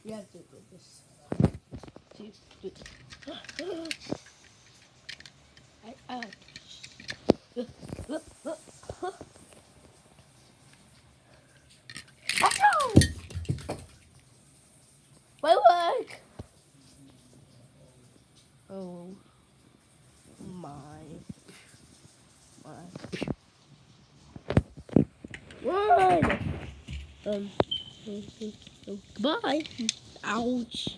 You have to do this. My leg! Oh my. Run! Goodbye. Ouch.